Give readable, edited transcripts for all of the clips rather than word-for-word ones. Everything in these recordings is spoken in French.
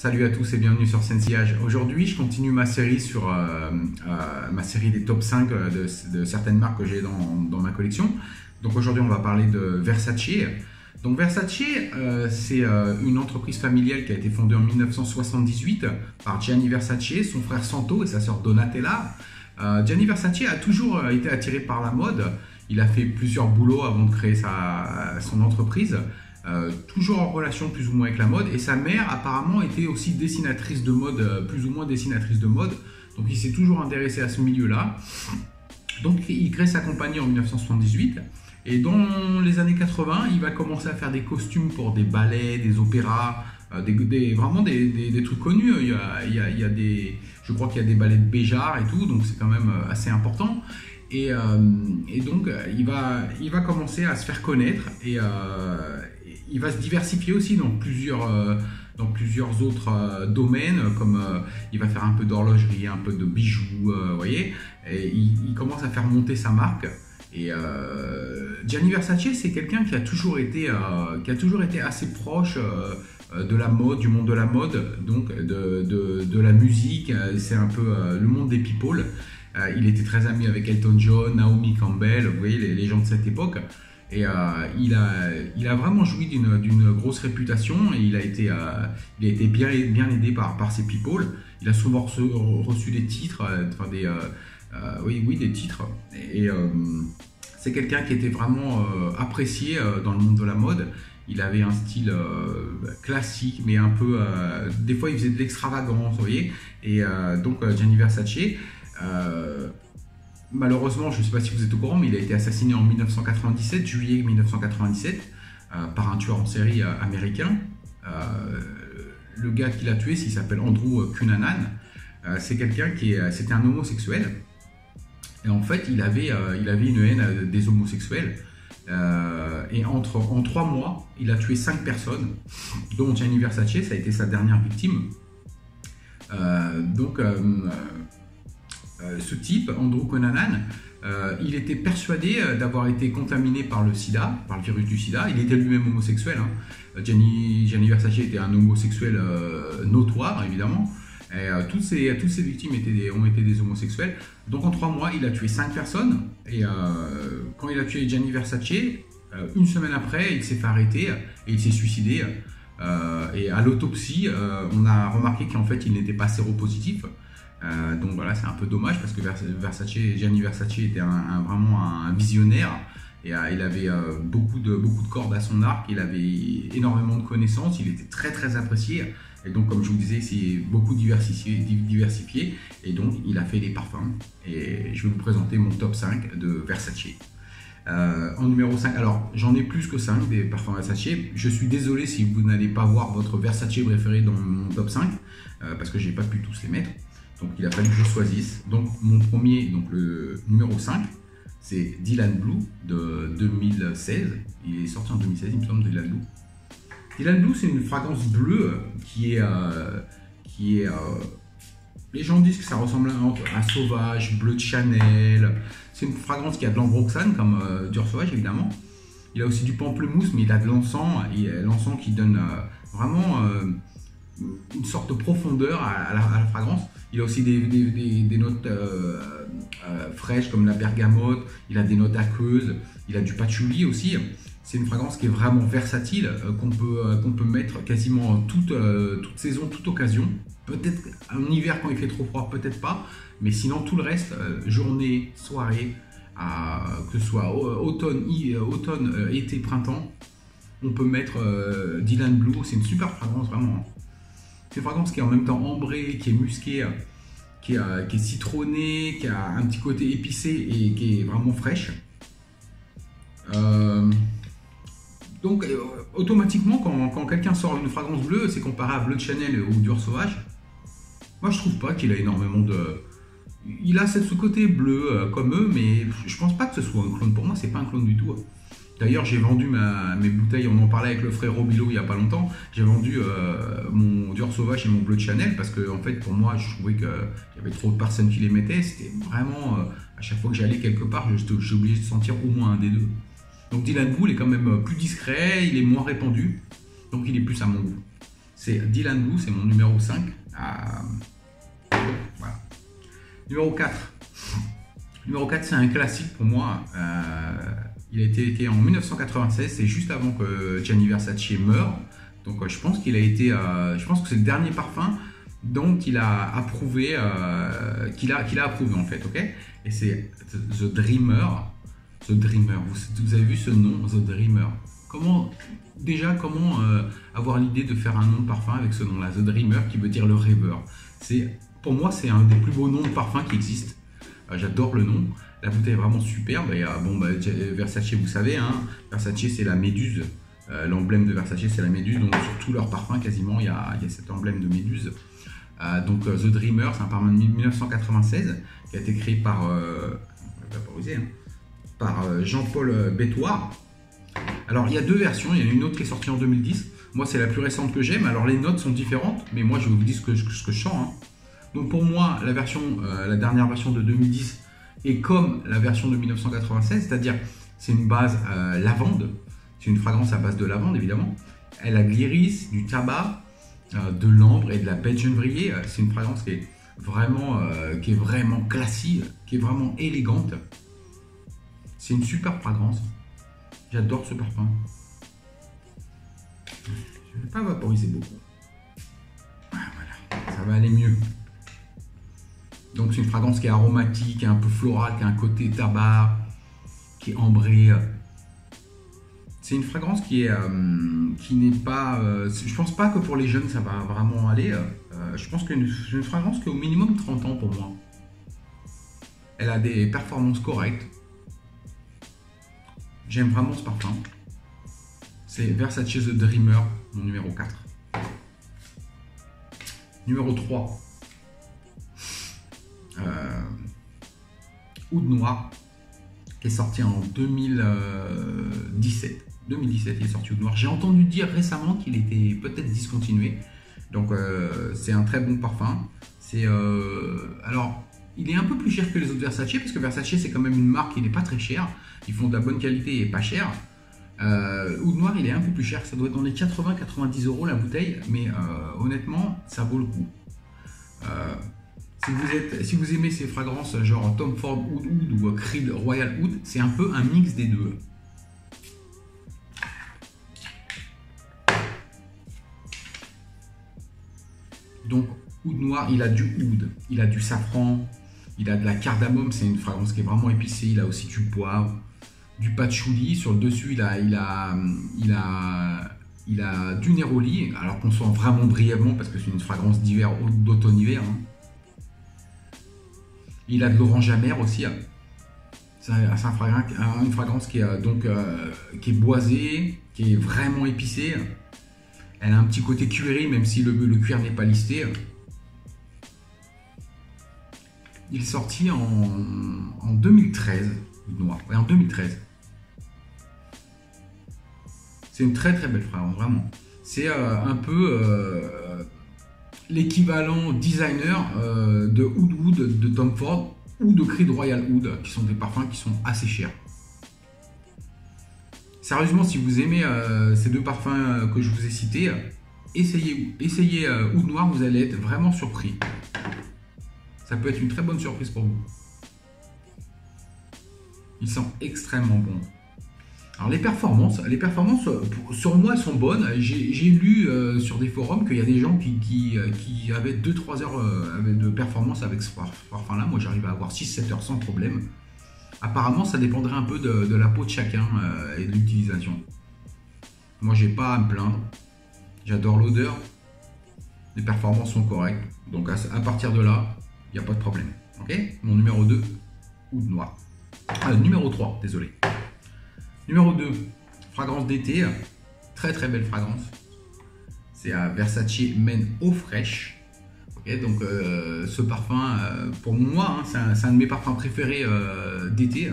Salut à tous et bienvenue sur Sensillage. Aujourd'hui, je continue ma série sur ma série des top 5 de certaines marques que j'ai dans ma collection. Donc aujourd'hui, on va parler de Versace. Donc Versace, c'est une entreprise familiale qui a été fondée en 1978 par Gianni Versace, son frère Santo et sa sœur Donatella. Gianni Versace a toujours été attiré par la mode. Il a fait plusieurs boulots avant de créer son entreprise. Toujours en relation plus ou moins avec la mode, et sa mère apparemment était aussi dessinatrice de mode, plus ou moins dessinatrice de mode, donc il s'est toujours intéressé à ce milieu-là. Donc il crée sa compagnie en 1978, et dans les années 80, il va commencer à faire des costumes pour des ballets, des opéras, vraiment des trucs connus. Je crois qu'il y a des ballets de Béjart et tout, donc c'est quand même assez important. Et donc il va commencer à se faire connaître, et il va se diversifier aussi dans plusieurs autres domaines, comme il va faire un peu d'horlogerie, un peu de bijoux, vous voyez, et il commence à faire monter sa marque. Et Gianni Versace, c'est quelqu'un qui a toujours été assez proche de la mode, du monde de la mode, donc de la musique. C'est un peu le monde des people. Il était très ami avec Elton John, Naomi Campbell, vous voyez, les gens de cette époque. Et il a vraiment joui d'une grosse réputation, et il a été bien aidé par ses people. Il a souvent reçu des titres, des titres. Et c'est quelqu'un qui était vraiment apprécié dans le monde de la mode. Il avait un style classique, mais un peu... des fois, il faisait de l'extravagance, vous voyez. Et donc, Gianni Versace... malheureusement, je ne sais pas si vous êtes au courant, mais il a été assassiné en 1997, juillet 1997, par un tueur en série américain. Le gars qui l'a tué, il s'appelle Andrew Cunanan. C'est quelqu'un c'était un homosexuel. Et en fait, il avait une haine des homosexuels. Et en 3 mois, il a tué 5 personnes, dont Gianni Versace, ça a été sa dernière victime. Ce type, Andrew Cunanan, il était persuadé d'avoir été contaminé par le sida, par le virus du sida. Il était lui-même homosexuel. Gianni Versace était un homosexuel notoire, évidemment. Et toutes ces victimes ont été des homosexuels. Donc en 3 mois, il a tué 5 personnes. Et quand il a tué Gianni Versace, une semaine après, il s'est fait arrêter et il s'est suicidé. Et à l'autopsie, on a remarqué qu'en fait, il n'était pas séropositif. Donc voilà, c'est un peu dommage, parce que Gianni Versace était vraiment un visionnaire, et il avait beaucoup de cordes à son arc. Il avait énormément de connaissances, il était très très apprécié, et donc comme je vous disais, c'est beaucoup diversifié, et donc il a fait des parfums, et je vais vous présenter mon top 5 de Versace. En numéro 5, alors j'en ai plus que 5 des parfums Versace. Je suis désolé si vous n'allez pas voir votre Versace préféré dans mon top 5, parce que j'ai pas pu tous les mettre. Donc il a fallu que je choisisse. Donc mon premier, donc le numéro 5, c'est Dylan Blue de 2016. Il est sorti en 2016, il me semble, Dylan Blue. Dylan Blue, c'est une fragrance bleue qui est les gens disent que ça ressemble à Sauvage, Bleu de Chanel. C'est une fragrance qui a de l'ambroxane, comme Dior Sauvage, évidemment. Il a aussi du pamplemousse, mais il a de l'encens, et l'encens qui donne vraiment une sorte de profondeur à la fragrance. Il a aussi des notes fraîches, comme la bergamote. Il a des notes aqueuses. Il a du patchouli aussi. C'est une fragrance qui est vraiment versatile, qu'on peut mettre quasiment toute saison, toute occasion. Peut-être en hiver quand il fait trop froid, peut-être pas. Mais sinon, tout le reste, journée, soirée, que ce soit automne, été, printemps, on peut mettre Dylan Blue. C'est une super fragrance, vraiment. C'est une fragrance qui est en même temps ambrée, qui est musquée, qui est citronnée, qui a un petit côté épicé et qui est vraiment fraîche. Donc automatiquement, quand quelqu'un sort une fragrance bleue, c'est comparé à Bleu de Chanel ou Dior Sauvage. Moi, je trouve pas qu'il a énormément de... Il a ce côté bleu comme eux, mais je pense pas que ce soit un clone. Pour moi, c'est pas un clone du tout. D'ailleurs, j'ai vendu mes bouteilles, on en parlait avec le frère Robilo il n'y a pas longtemps. J'ai vendu mon Dior Sauvage et mon Bleu de Chanel, parce que en fait, pour moi, je trouvais qu'il y avait trop de personnes qui les mettaient. C'était vraiment, à chaque fois que j'allais quelque part, j'ai obligé de sentir au moins un des deux. Donc Dylan Blue est quand même plus discret, il est moins répandu, donc il est plus à mon goût. c'est Dylan Blue, c'est mon numéro 5. Voilà. Numéro 4. Numéro 4, c'est un classique pour moi. Il a été en 1996, c'est juste avant que Gianni Versace meure. Donc je pense qu'il a été, je pense que c'est le dernier parfum dont il a approuvé, qu'il a approuvé en fait, ok. Et c'est The Dreamer. The Dreamer. Vous avez vu ce nom, The Dreamer. Comment avoir l'idée de faire un nom de parfum avec ce nom-là, The Dreamer, qui veut dire le rêveur. Pour moi, c'est un des plus beaux noms de parfum qui existe. J'adore le nom. La bouteille est vraiment superbe. Et, Versace, vous savez, hein, Versace, c'est la méduse. L'emblème de Versace, c'est la méduse. Donc, sur tous leurs parfums, quasiment, il y a cet emblème de méduse. The Dreamer, c'est un parfum de 1996 qui a été créé par, Jean-Paul Bétoir. Alors, il y a deux versions. Il y en a une autre qui est sortie en 2010. Moi, c'est la plus récente que j'aime. Alors, les notes sont différentes, mais moi, je vais vous dire ce que je sens. Hein. Donc, pour moi, la dernière version de 2010 est comme la version de 1996, c'est-à-dire c'est une base lavande. C'est une fragrance à base de lavande, évidemment. Elle a de l'iris, du tabac, de l'ambre et de la baie de genevrier. C'est une fragrance qui est vraiment classique, qui est vraiment élégante. C'est une super fragrance. J'adore ce parfum. Je ne vais pas vaporiser beaucoup. Voilà, ça va aller mieux. Donc c'est une fragrance qui est aromatique, un peu florale, qui a un côté tabac, qui est ambré. C'est une fragrance qui n'est pas... je pense pas que pour les jeunes ça va vraiment aller. Je pense que c'est une fragrance qui est au minimum 30 ans pour moi. Elle a des performances correctes. J'aime vraiment ce parfum. C'est Versace The Dreamer, mon numéro 4. Numéro 3. Oud Noir, qui est sorti en 2017. 2017, il est sorti Oud Noir. J'ai entendu dire récemment qu'il était peut-être discontinué. Donc, c'est un très bon parfum. Alors, il est un peu plus cher que les autres Versace, parce que Versace, c'est quand même une marque qui n'est pas très chère. Ils font de la bonne qualité et pas cher. Oud Noir, il est un peu plus cher. Ça doit être dans les 80-90 € la bouteille. Mais honnêtement, ça vaut le coup. Si vous aimez ces fragrances genre Tom Ford Oud ou Creed Royal Oud, c'est un peu un mix des deux. Donc Oud Noir, il a du oud, il a du safran, il a de la cardamome, c'est une fragrance qui est vraiment épicée, il a aussi du poivre, du patchouli, sur le dessus il a du néroli, alors qu'on sent vraiment brièvement parce que c'est une fragrance d'hiver, d'automne-hiver. Hein. Il a de l'orange amer aussi. C'est une fragrance qui est boisée, qui est vraiment épicée. Elle a un petit côté cuiré, même si le cuir n'est pas listé. Il est sorti en 2013, Noir. Ouais, en 2013. C'est une très très belle fragrance, vraiment. C'est un peu l'équivalent designer de Oud de Tom Ford ou de Creed Royal Oud, qui sont des parfums qui sont assez chers. Sérieusement, si vous aimez ces deux parfums que je vous ai cités, essayez Oud Noir, vous allez être vraiment surpris. Ça peut être une très bonne surprise pour vous. Il sent extrêmement bon. Alors les performances sur moi elles sont bonnes. J'ai lu sur des forums qu'il y a des gens qui avaient 2-3 heures de performance avec ce parfum là. Moi j'arrive à avoir 6-7 heures sans problème. Apparemment ça dépendrait un peu de la peau de chacun et de l'utilisation. Moi j'ai pas à me plaindre. J'adore l'odeur. Les performances sont correctes. Donc à partir de là, il n'y a pas de problème. Ok. Mon numéro 2, Oud Noir. Numéro 3, désolé. Numéro 2, fragrance d'été, très très belle fragrance. C'est à Versace Men Eau Fraîche. Okay, donc ce parfum, pour moi, hein, c'est un de mes parfums préférés d'été.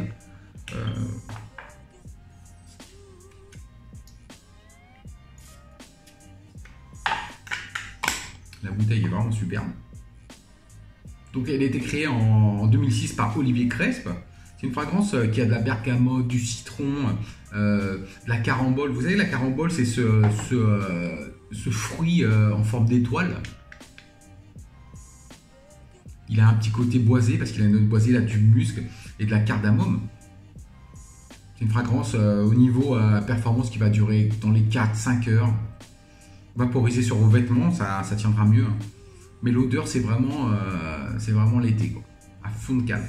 La bouteille est vraiment superbe. Donc elle a été créée en 2006 par Olivier Cresp. C'est une fragrance qui a de la bergamote, du citron, de la carambole. Vous savez, la carambole, c'est ce ce fruit en forme d'étoile. Il a un petit côté boisé parce qu'il a une note boisée, il a du musc et de la cardamome. C'est une fragrance au niveau performance qui va durer dans les 4-5 heures. Vaporiser sur vos vêtements, ça tiendra mieux. Hein. Mais l'odeur, c'est vraiment l'été, à fond de cale.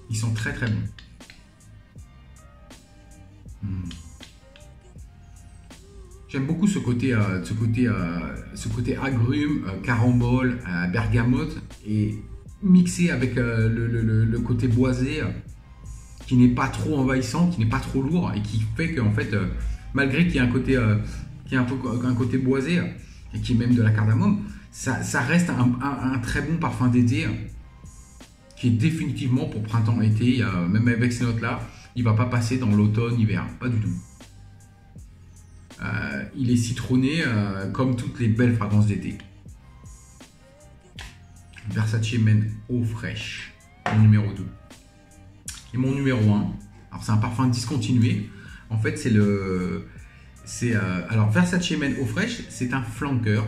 Ils sont très très bons. J'aime beaucoup ce côté agrumes, carambole, bergamote et mixé avec le côté boisé qui n'est pas trop envahissant, qui n'est pas trop lourd et qui fait qu'en fait, malgré qu'il y ait un côté boisé et qui est même de la cardamome, ça reste un très bon parfum d'été qui est définitivement pour printemps-été. Même avec ces notes-là, il ne va pas passer dans l'automne-hiver, pas du tout. Il est citronné comme toutes les belles fragrances d'été. Versace Men Eau Fraîche, mon numéro 2. Et mon numéro 1, alors c'est un parfum discontinué. En fait, alors Versace Men Eau Fraîche, c'est un flanqueur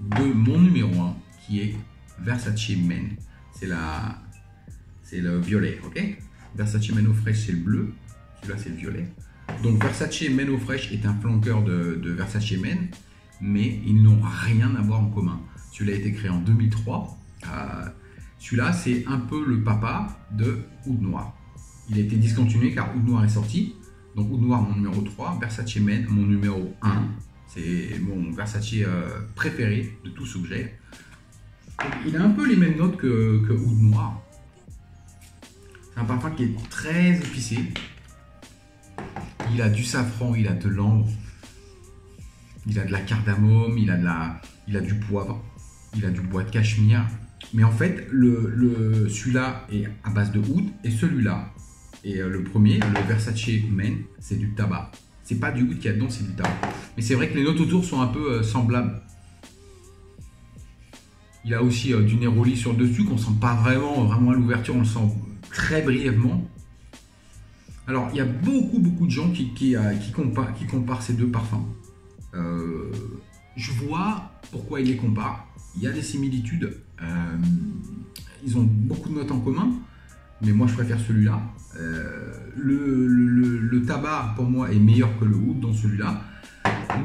de mon numéro 1 qui est Versace Men. C'est le violet, ok? Versace Men Eau Fraîche, c'est le bleu. Celui-là, c'est le violet. Donc Versace Men Eau Fraîche est un flanqueur de Versace Men, mais ils n'ont rien à voir en commun. Celui-là a été créé en 2003. Celui-là, c'est un peu le papa de Oud Noir. Il a été discontinué car Oud Noir est sorti. Donc Oud Noir, mon numéro 3, Versace Men, mon numéro 1. C'est mon Versace préféré de tout ce que j'ai. Il a un peu les mêmes notes que Oud Noir. C'est un parfum qui est très épicé. Il a du safran, il a de l'ambre, il a de la cardamome, il a du poivre, il a du bois de cachemire. Mais en fait, celui-là est à base de oud et celui-là, et le premier, le Versace Men, c'est du tabac. C'est pas du oud qu'il y a dedans, c'est du tabac. Mais c'est vrai que les notes autour sont un peu semblables. Il a aussi du néroli sur le dessus qu'on sent pas vraiment à l'ouverture, on le sent très brièvement. Alors, il y a beaucoup de gens qui comparent ces deux parfums. Je vois pourquoi ils les comparent. Il y a des similitudes. Ils ont beaucoup de notes en commun, mais moi, je préfère celui-là. Le tabac, pour moi, est meilleur que le oud dans celui-là.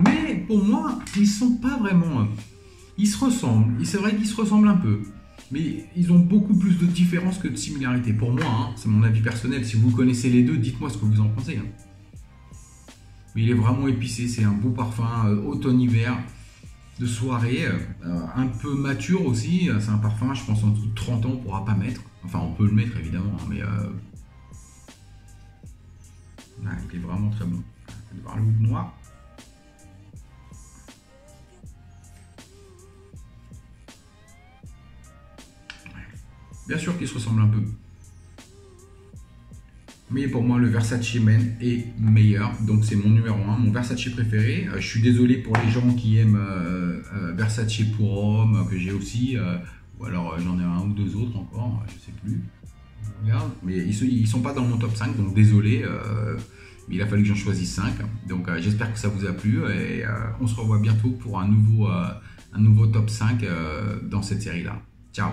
Mais pour moi, ils sont pas vraiment... Ils se ressemblent. C'est vrai qu'ils se ressemblent un peu. Mais ils ont beaucoup plus de différences que de similarités. Pour moi, hein, c'est mon avis personnel. Si vous connaissez les deux, dites-moi ce que vous en pensez. Hein. Mais il est vraiment épicé. C'est un beau parfum automne-hiver de soirée. Un peu mature aussi. C'est un parfum, je pense, en dessous de 30 ans, on ne pourra pas mettre. Enfin, on peut le mettre, évidemment. Hein, mais il est vraiment très bon. On va voir le oud noir. Bien sûr qu'ils se ressemblent un peu. Mais pour moi, le Versace Men est meilleur. Donc, c'est mon numéro 1, mon Versace préféré. Je suis désolé pour les gens qui aiment Versace pour homme, que j'ai aussi. Ou alors, j'en ai un ou deux autres encore, je ne sais plus. Regarde. Mais ils ne sont pas dans mon top 5, donc désolé. Mais il a fallu que j'en choisisse 5. Donc, j'espère que ça vous a plu. Et on se revoit bientôt pour un nouveau top 5 dans cette série-là. Ciao!